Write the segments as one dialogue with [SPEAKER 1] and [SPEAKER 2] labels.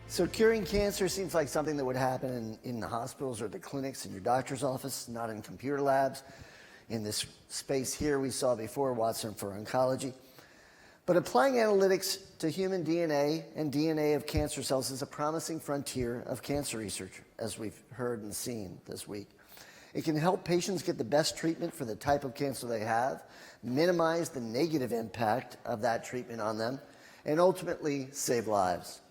[SPEAKER 1] So curing cancer seems like something that would happen in the hospitals or the clinics in your doctor's office, not in computer labs. In this space here we saw before, Watson for oncology. But applying analytics to human DNA and DNA of cancer cells is a promising frontier of cancer research, as we've heard and seen this week. It can help patients get the best treatment for the type of cancer they have, minimize the negative impact of that treatment on them, and ultimately save lives.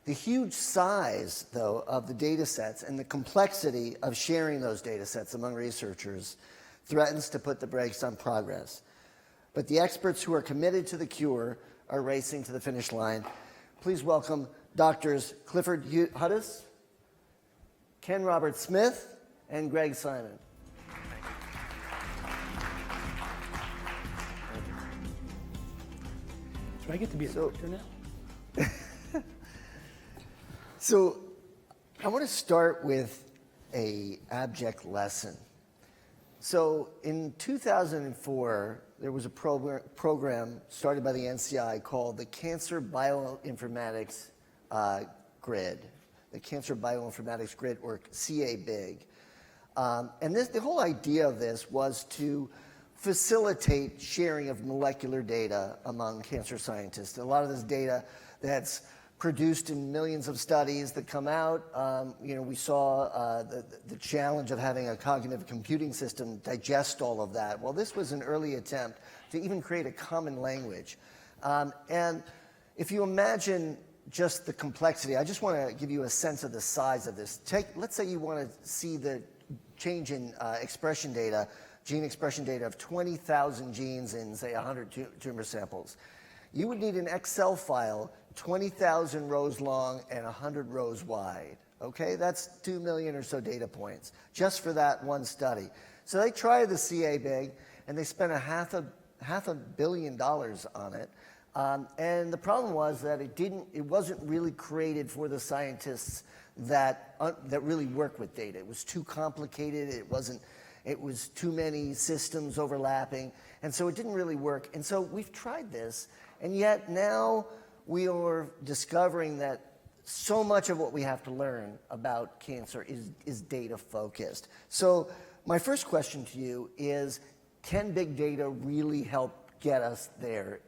[SPEAKER 1] The huge size, though, of the data sets and the complexity of sharing those data sets among researchers threatens to put the brakes on progress. But the experts who are committed to the cure are racing to the finish line. Please welcome Doctors Clifford Hudis, Ken Robert Smith, and Greg Simon.
[SPEAKER 2] Do I get to be a doctor now?
[SPEAKER 1] So I want to start with an abject lesson. So in 2004, there was a program started by the NCI called the Cancer Bioinformatics Grid, the Cancer Bioinformatics Grid, or CA-BIG. And the whole idea of this was to facilitate sharing of molecular data among cancer scientists. And a lot of this data that's produced in millions of studies that come out. We saw the challenge of having a cognitive computing system digest all of that. Well, this was an early attempt to even create a common language. And if you imagine just the complexity, I just want to give you a sense of the size of this. Let's say you want to see the change in expression data, gene expression data of 20,000 genes in, say, 100 tumor samples. You would need an Excel file 20,000 rows long and 100 rows wide. Okay, that's 2 million or so data points just for that one study. So they tried the CA-BIG and they spent half a billion dollars on it. And the problem was that it wasn't really created for the scientists that really work with data. It was too complicated. It was too many systems overlapping, and so it didn't really work. And so we've tried this, and yet now we are discovering that so much of what we have to learn about cancer is data focused. So my first question to you is, can big data really help get us there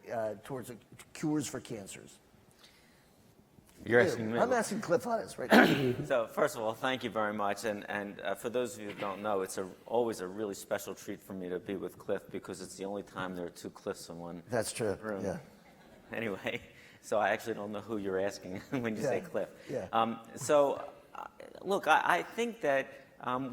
[SPEAKER 1] towards cures for cancers?
[SPEAKER 3] You're asking me?
[SPEAKER 1] I'm asking Cliff Hudis right now.
[SPEAKER 3] So first of all, thank you very much. And for those of you who don't know, it's always a really special treat for me to be with Cliff because it's the only time there are two Cliffs in one
[SPEAKER 1] That's true.
[SPEAKER 3] room.
[SPEAKER 1] Yeah.
[SPEAKER 3] Anyway, so I actually don't know who you're asking when you say Cliff.
[SPEAKER 1] Yeah.
[SPEAKER 3] Look, I think that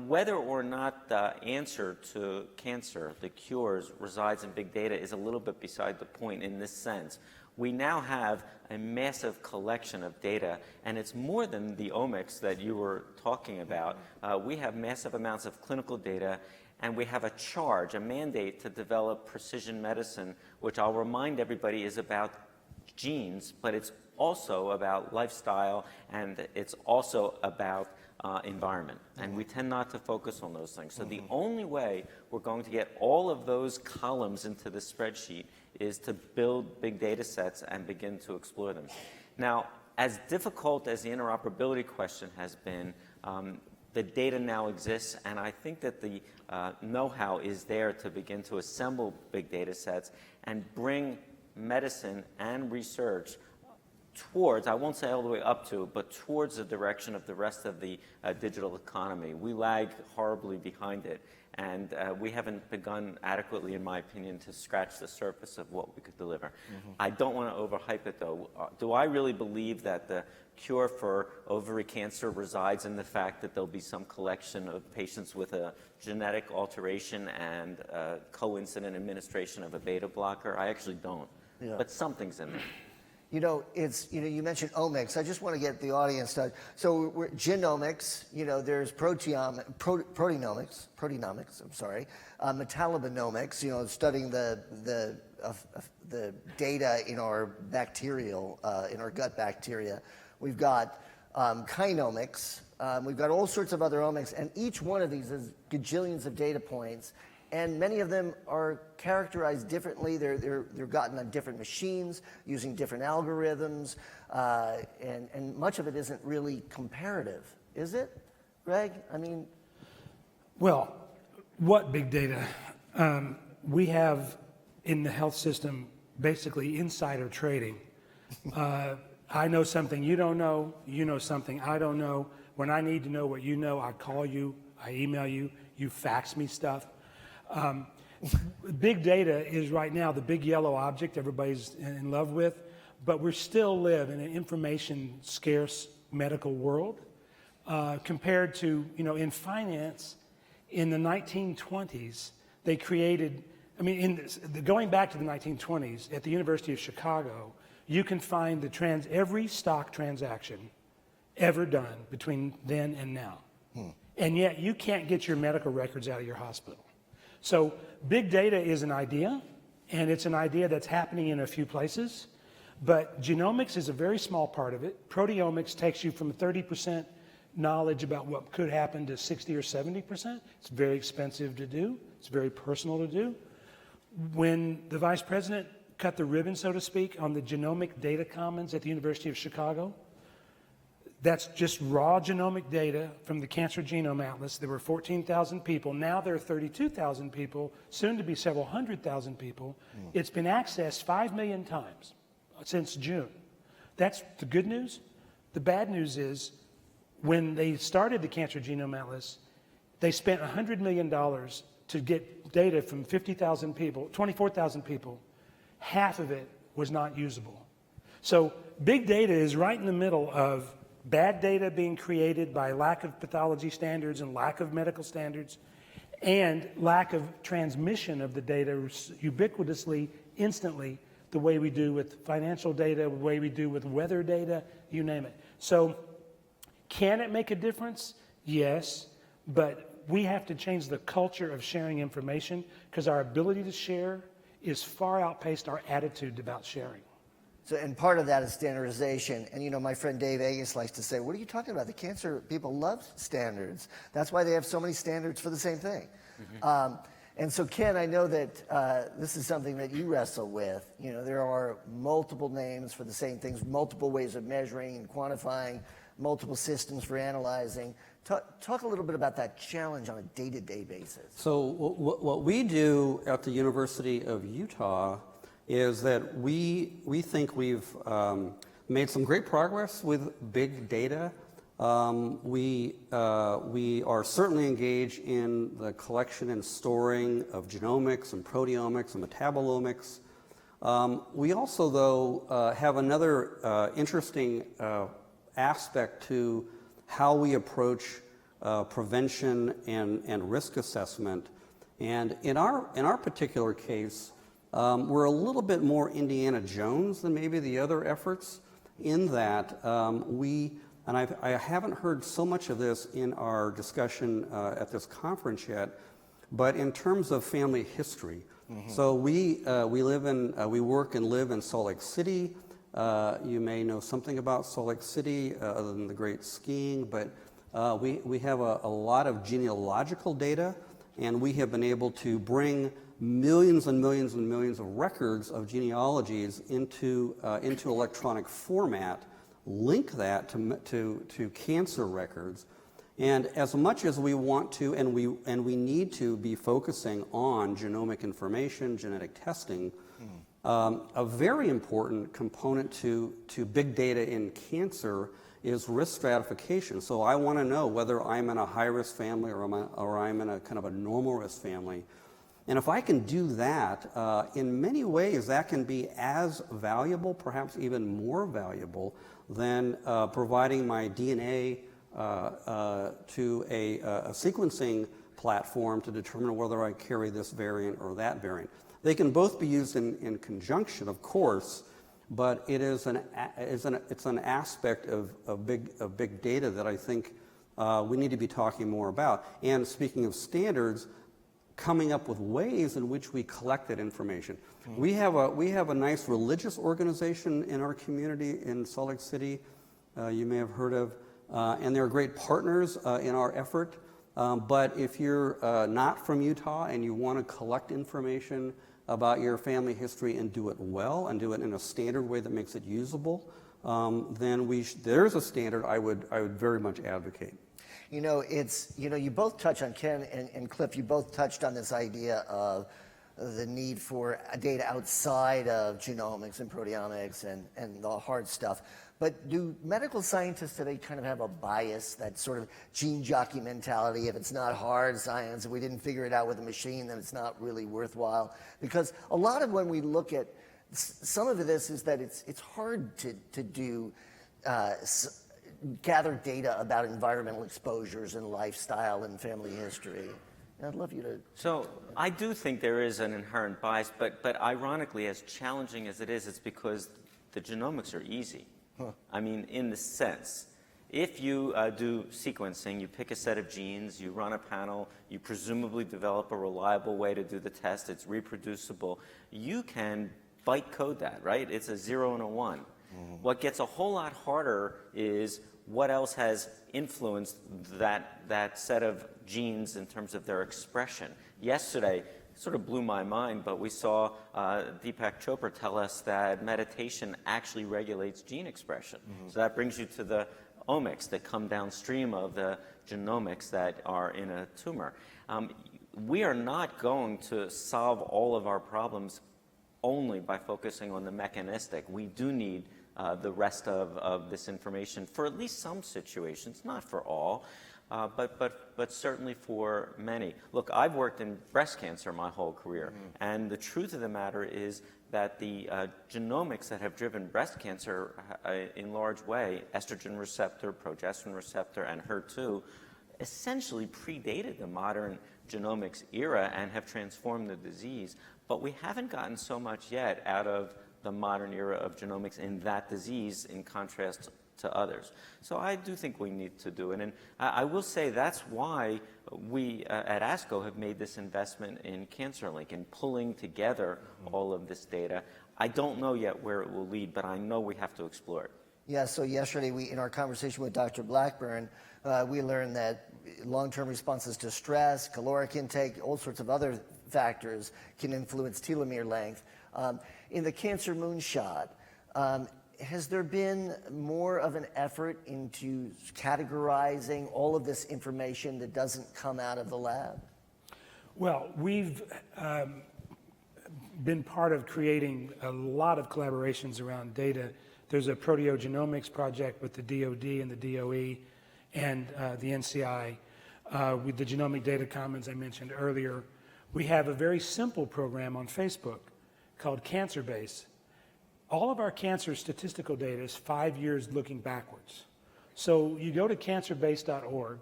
[SPEAKER 3] whether or not the answer to cancer, the cures, resides in big data is a little bit beside the point in this sense. We now have a massive collection of data, and it's more than the omics that you were talking about. We have massive amounts of clinical data, and we have a mandate to develop precision medicine, which I'll remind everybody is about genes, but it's also about lifestyle, and it's also about environment. And we tend not to focus on those things. So the only way we're going to get all of those columns into the spreadsheet is to build big data sets and begin to explore them. Now, as difficult as the interoperability question has been, the data now exists, and I think that the know-how is there to begin to assemble big data sets and bring medicine and research towards, I won't say all the way up to, but towards the direction of the rest of the digital economy. We lag horribly behind it, and we haven't begun adequately, in my opinion, to scratch the surface of what we could deliver. I don't want to overhype it, though. Do I really believe that the cure for ovary cancer resides in the fact that there'll be some collection of patients with a genetic alteration and coincident administration of a beta blocker? I actually don't. Yeah. But something's in there.
[SPEAKER 1] You know, you mentioned omics. I just want to get the audience to, so we're genomics, there's proteomics, metabolomics, studying the data in our bacterial, in our gut bacteria. We've got kinomics. We've got all sorts of other omics, and each one of these has gajillions of data points. and many of them are characterized differently. They're gotten on different machines using different algorithms, and much of it isn't really comparative, is it, Greg? I mean,
[SPEAKER 2] Well, what big data? We have in the health system basically insider trading. I know something you don't know, you know something I don't know. When I need to know what you know, I call you, I email you, you fax me stuff. Big data is right now the big yellow object everybody's in love with, but we still live in an information scarce medical world compared to, in finance, in the 1920s, they created, going back to the 1920s, at the University of Chicago, you can find every stock transaction ever done between then and now. And yet you can't get your medical records out of your hospital. So big data is an idea, and it's an idea that's happening in a few places, but genomics is a very small part of it. Proteomics takes you from 30% knowledge about what could happen to 60 or 70%. It's very expensive to do. It's very personal to do. When the vice president cut the ribbon, so to speak, on the genomic data commons at the University of Chicago, that's just raw genomic data from the Cancer Genome Atlas. There were 14,000 people. Now there are 32,000 people, soon to be several 100,000 people. It's been accessed 5 million times since June. That's the good news. The bad news is when they started the Cancer Genome Atlas, they spent $100 million to get data from 50,000 people, 24,000 people. Half of it was not usable. So big data is right in the middle of bad data being created by lack of pathology standards and lack of medical standards, and lack of transmission of the data ubiquitously, instantly, the way we do with financial data, the way we do with weather data, you name it. So can it make a difference? Yes, but we have to change the culture of sharing information because our ability to share is far outpaced our attitude about sharing.
[SPEAKER 1] So, and part of that is standardization. And my friend Dave Agus likes to say, what are you talking about? The cancer people love standards. That's why they have so many standards for the same thing. And so, Ken, I know that this is something that you wrestle with. There are multiple names for the same things, multiple ways of measuring and quantifying, multiple systems for analyzing. Talk a little bit about that challenge on a day-to-day basis.
[SPEAKER 4] So what we do at the University of Utah is that we think we've made some great progress with big data. We are certainly engaged in the collection and storing of genomics and proteomics and metabolomics. We also, though, have another interesting aspect to how we approach prevention and risk assessment. And in our particular case, we're a little bit more Indiana Jones than maybe the other efforts in that I haven't heard so much of this in our discussion at this conference yet, but in terms of family history. So we work and live in Salt Lake City. You may know something about Salt Lake City other than the great skiing, but we have a lot of genealogical data, and we have been able to bring millions and millions and millions of records of genealogies into electronic format, link that to cancer records, and as much as we want to and we need to be focusing on genomic information, genetic testing. A very important component to big data in cancer is risk stratification. So I want to know whether I'm in a high-risk family or I'm in a kind of a normal risk family. And if I can do that, in many ways that can be as valuable, perhaps even more valuable, than providing my DNA to a sequencing platform to determine whether I carry this variant or that variant. They can both be used in conjunction, of course, but it's an aspect of big data that I think we need to be talking more about. And speaking of standards, coming up with ways in which we collect that information. We have a nice religious organization in our community in Salt Lake City, you may have heard of, and they're great partners in our effort. But if you're not from Utah and you want to collect information about your family history and do it well and do it in a standard way that makes it usable, then there's a standard I would very much advocate.
[SPEAKER 1] You know, you both touch on, Ken and Cliff, you both touched on this idea of the need for data outside of genomics and proteomics and the hard stuff. But do medical scientists today kind of have a bias, that sort of gene jockey mentality? If it's not hard science, if we didn't figure it out with a machine, then it's not really worthwhile? Because a lot of when we look at some of this is that it's hard to do gather data about environmental exposures and lifestyle and family history. And I'd love you to.
[SPEAKER 3] So I do think there is an inherent bias, but ironically, as challenging as it is, it's because the genomics are easy. I mean, in the sense, if you do sequencing, you pick a set of genes, you run a panel, you presumably develop a reliable way to do the test, it's reproducible, you can byte code that, right? It's a 0 and a 1. What gets a whole lot harder is what else has influenced that set of genes in terms of their expression. Yesterday, sort of blew my mind, but we saw Deepak Chopra tell us that meditation actually regulates gene expression. So that brings you to the omics that come downstream of the genomics that are in a tumor. We are not going to solve all of our problems only by focusing on the mechanistic. We do need the rest of this information for at least some situations, not for all. But certainly for many. Look, I've worked in breast cancer my whole career, and the truth of the matter is that the genomics that have driven breast cancer in large way, estrogen receptor, progesterone receptor, and HER2, essentially predated the modern genomics era and have transformed the disease. But we haven't gotten so much yet out of the modern era of genomics in that disease in contrast to others. So I do think we need to do it. And I will say that's why we at ASCO have made this investment in CancerLink and pulling together all of this data. I don't know yet where it will lead, but I know we have to explore it.
[SPEAKER 1] Yeah, so yesterday in our conversation with Dr. Blackburn, we learned that long-term responses to stress, caloric intake, all sorts of other factors can influence telomere length. In the Cancer Moonshot, has there been more of an effort into categorizing all of this information that doesn't come out of the lab?
[SPEAKER 2] Well, we've been part of creating a lot of collaborations around data. There's a proteogenomics project with the DoD and the DOE and the NCI with the Genomic Data Commons I mentioned earlier. We have a very simple program on Facebook called CancerBase. All of our cancer statistical data is 5 years looking backwards. So you go to cancerbase.org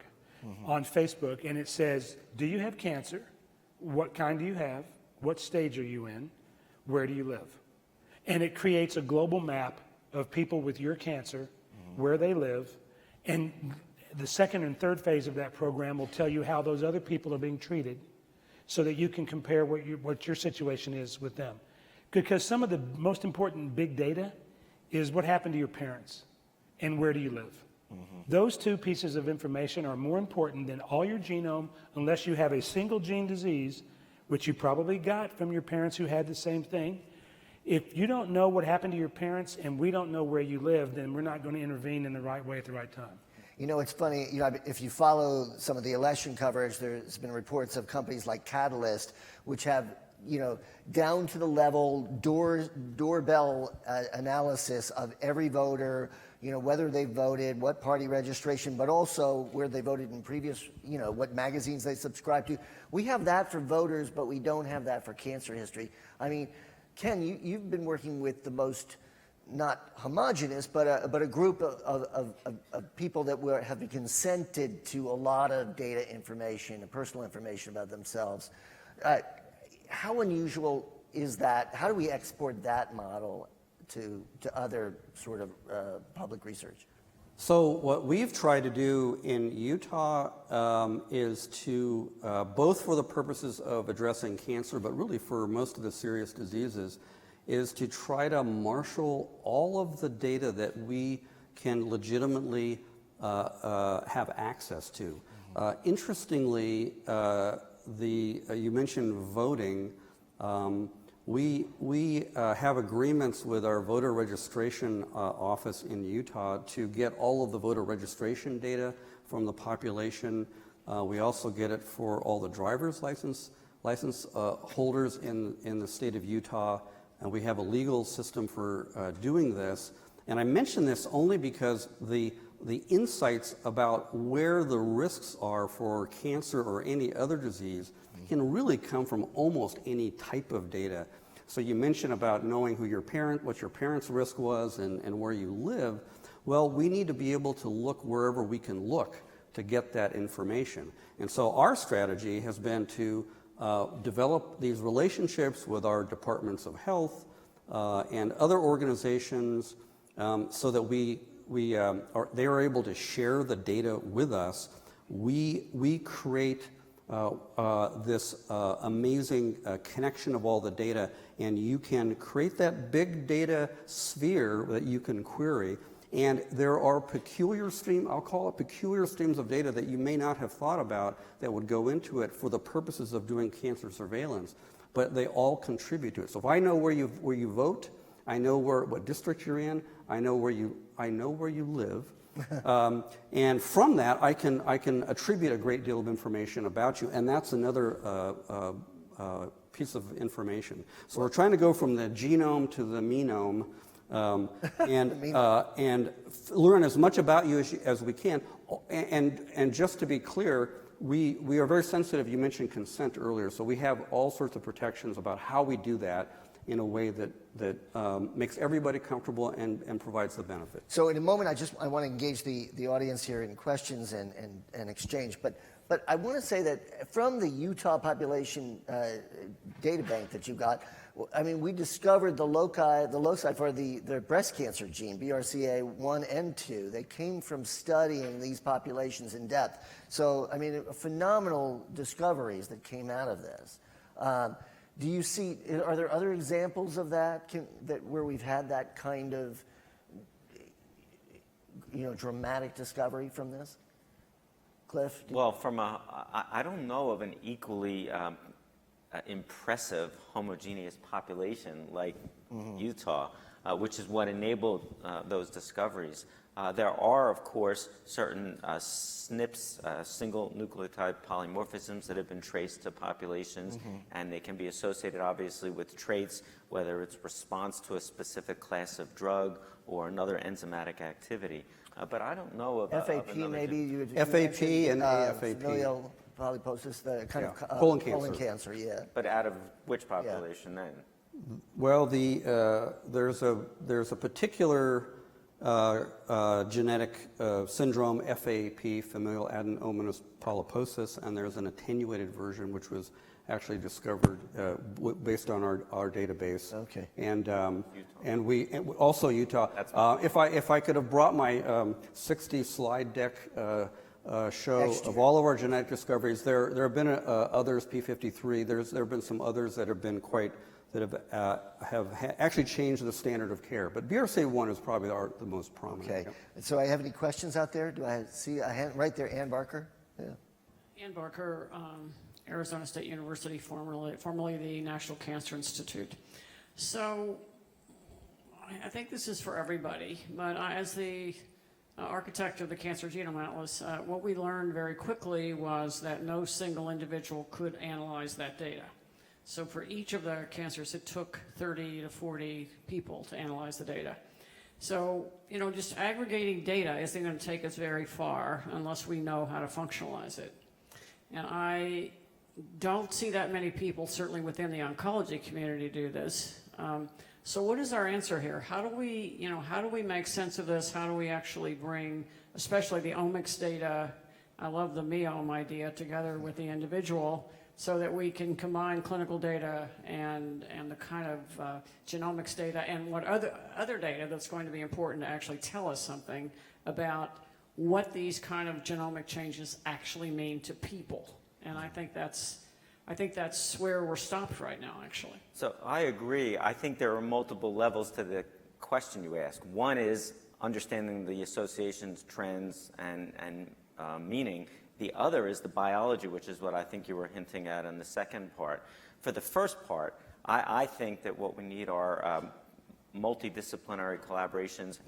[SPEAKER 2] on Facebook and it says, do you have cancer? What kind do you have? What stage are you in? Where do you live? And it creates a global map of people with your cancer, where they live, and the second and third phase of that program will tell you how those other people are being treated so that you can compare what your situation is with them. Because some of the most important big data is what happened to your parents and where do you live. Those two pieces of information are more important than all your genome unless you have a single gene disease, which you probably got from your parents who had the same thing. If you don't know what happened to your parents and we don't know where you live, then we're not going to intervene in the right way at the right time.
[SPEAKER 1] You know, it's funny, if you follow some of the election coverage, there's been reports of companies like Catalyst, which have, down to the level doorbell analysis of every voter, whether they voted, what party registration, but also where they voted in previous, what magazines they subscribe to. We have that for voters, but we don't have that for cancer history. I mean, Ken, you've been working with the most, not homogenous, but a group of people that have been consented to a lot of data information and personal information about themselves. How unusual is that? How do we export that model to other sort of public research?
[SPEAKER 4] So what we've tried to do in Utah is to, both for the purposes of addressing cancer, but really for most of the serious diseases, is to try to marshal all of the data that we can legitimately have access to. Interestingly, you mentioned voting. We have agreements with our voter registration office in Utah to get all of the voter registration data from the population. We also get it for all the driver's license holders in the state of Utah, and we have a legal system for doing this. And I mention this only because the insights about where the risks are for cancer or any other disease can really come from almost any type of data. So you mentioned about knowing what your parents' risk was and where you live. Well, we need to be able to look wherever we can look to get that information. And so our strategy has been to develop these relationships with our departments of health and other organizations so that they are able to share the data with us. We create this amazing connection of all the data, and you can create that big data sphere that you can query. And there are I'll call it peculiar streams of data that you may not have thought about that would go into it for the purposes of doing cancer surveillance, but they all contribute to it. So if I know where you vote, I know what district you're in, I know where you live, and from that I can attribute a great deal of information about you, and that's another piece of information. So we're trying to go from the genome to the menome. And learn as much about you as we can. And just to be clear, we are very sensitive. You mentioned consent earlier, so we have all sorts of protections about how we do that in a way that makes everybody comfortable and provides the benefit.
[SPEAKER 1] So in a moment, I want to engage the audience here in questions and exchange. But I want to say that from the Utah population data bank that you got, I mean, we discovered the loci for the breast cancer gene, BRCA1 and 2. They came from studying these populations in depth. So, I mean, phenomenal discoveries that came out of this. Do you see, are there other examples of that where we've had that kind of, dramatic discovery from this? Cliff?
[SPEAKER 3] Well, I don't know of an equally impressive homogeneous population like Utah, which is what enabled those discoveries. There are, of course, certain SNPs, single nucleotide polymorphisms, that have been traced to populations, and they can be associated, obviously, with traits, whether it's response to a specific class of drug or another enzymatic activity. But I don't know of
[SPEAKER 1] FAP, maybe you would
[SPEAKER 4] FAP and AFAP.
[SPEAKER 1] Familial polyposis, the kind of
[SPEAKER 4] colon cancer,
[SPEAKER 1] yeah.
[SPEAKER 3] But out of which population then?
[SPEAKER 4] Well, there's a particular genetic syndrome, FAP, familial adenomatous polyposis, and there's an attenuated version which was actually discovered based on our database. Okay. And we also Utah. If I could have brought my 60 slide deck show of all of our genetic discoveries, there have been others, P53. There have been some others that have been have actually changed the standard of care. But BRCA1 is probably the most prominent.
[SPEAKER 1] Okay. So I have any questions out there? Do I see a hand right there? Ann Barker. Yeah.
[SPEAKER 5] Ann Barker, Arizona State University, formerly the National Cancer Institute. So I think this is for everybody, but as the architect of the Cancer Genome Atlas, what we learned very quickly was that no single individual could analyze that data. So for each of the cancers, it took 30 to 40 people to analyze the data. So, just aggregating data isn't going to take us very far unless we know how to functionalize it. And I don't see that many people, certainly within the oncology community, do this. So what is our answer here? How do we make sense of this? How do we actually bring, especially the omics data, I love the meome idea, together with the individual, so that we can combine clinical data and the kind of genomics data and what other data that's going to be important to actually tell us something about what these kind of genomic changes actually mean to people. And I think that's where we're stopped right now, actually.
[SPEAKER 3] So I agree. I think there are multiple levels to the question you ask. One is understanding the associations, trends, and meaning. The other is the biology, which is what I think you were hinting at in the second part. For the first part, I think that what we need are multidisciplinary collaborations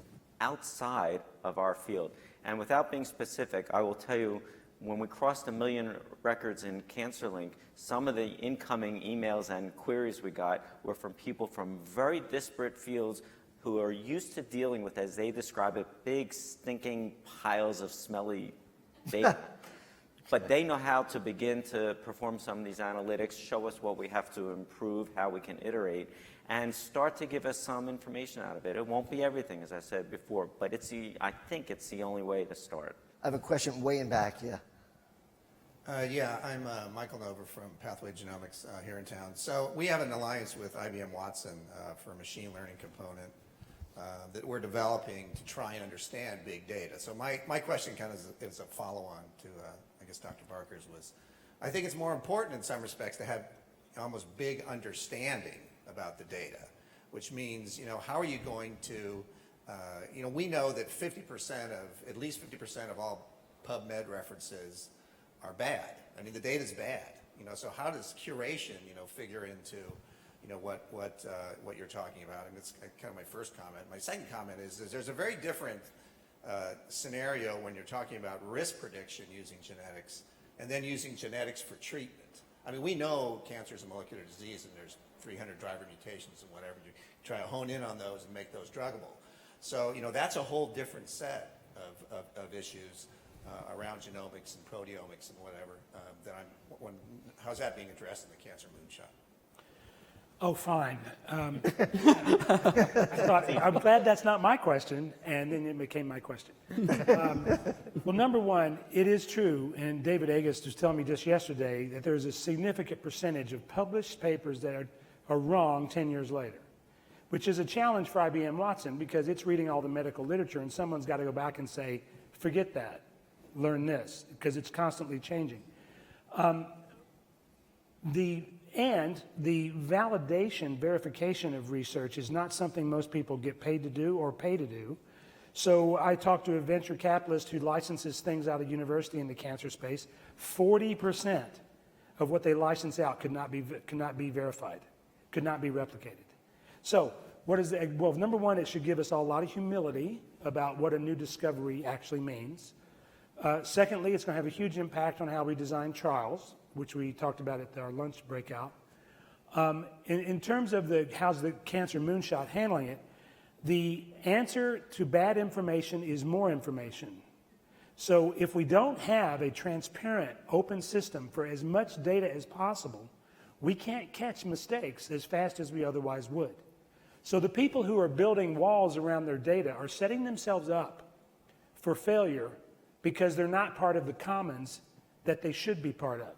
[SPEAKER 3] outside of our field. And without being specific, I will tell you, when we crossed 1 million records in CancerLink, some of the incoming emails and queries we got were from people from very disparate fields who are used to dealing with, as they describe it, big stinking piles of smelly data. But they know how to begin to perform some of these analytics, show us what we have to improve, how we can iterate, and start to give us some information out of it. It won't be everything, as I said before, but I think it's the only way to start.
[SPEAKER 1] I have a question way in back, yeah.
[SPEAKER 6] Yeah, I'm Michael Nova from Pathway Genomics here in town. So we have an alliance with IBM Watson for a machine learning component that we're developing to try and understand big data. So my question kind of is a follow-on to, I guess, Dr. Barker's was, I think it's more important in some respects to have almost big understanding about the data, which means, how are you going to, we know that at least 50% of all PubMed references are bad. I mean, the data's bad. So how does curation, figure into, what you're talking about? And it's kind of my first comment. My second comment is there's a very different scenario when you're talking about risk prediction using genetics and then using genetics for treatment. I mean, we know cancer is a molecular disease and there's 300 driver mutations and whatever. You try to hone in on those and make those druggable. So, that's a whole different set of issues around genomics and proteomics and whatever. How's that being addressed in the Cancer Moonshot?
[SPEAKER 2] Oh, fine. I'm glad that's not my question, and then it became my question. Well, number one, it is true, and David Agus was telling me just yesterday that there's a significant percentage of published papers that are wrong 10 years later, which is a challenge for IBM Watson because it's reading all the medical literature, and someone's got to go back and say, forget that, learn this, because it's constantly changing. The validation, verification of research is not something most people get paid to do or pay to do. So I talked to a venture capitalist who licenses things out of university in the cancer space. 40% of what they license out could not be verified, could not be replicated. So what is the, well, number one, it should give us all a lot of humility about what a new discovery actually means. Secondly, it's going to have a huge impact on how we design trials, which we talked about at our lunch breakout. In terms of how's the Cancer Moonshot handling it, the answer to bad information is more information. So if we don't have a transparent, open system for as much data as possible, we can't catch mistakes as fast as we otherwise would. So the people who are building walls around their data are setting themselves up for failure because they're not part of the commons that they should be part of.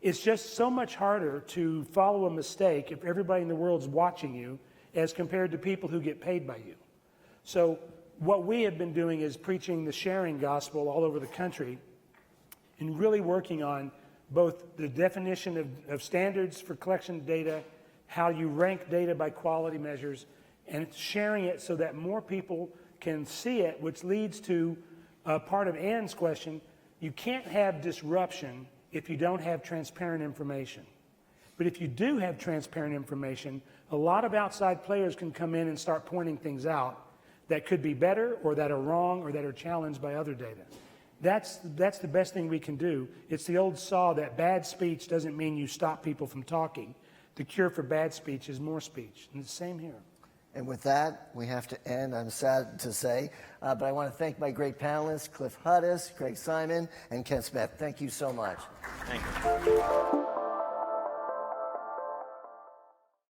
[SPEAKER 2] It's just so much harder to follow a mistake if everybody in the world's watching you as compared to people who get paid by you. So what we have been doing is preaching the sharing gospel all over the country and really working on both the definition of standards for collection of data, how you rank data by quality measures, and sharing it so that more people can see it, which leads to part of Ann's question. You can't have disruption if you don't have transparent information. But if you do have transparent information, a lot of outside players can come in and start pointing things out that could be better or that are wrong or that are challenged by other data. That's the best thing we can do. It's the old saw that bad speech doesn't mean you stop people from talking. The cure for bad speech is more speech, and it's the same here.
[SPEAKER 1] And with that, we have to end. I'm sad to say, but I want to thank my great panelists, Cliff Hudis, Craig Simon, and Ken Smith. Thank you so much.
[SPEAKER 3] Thank you.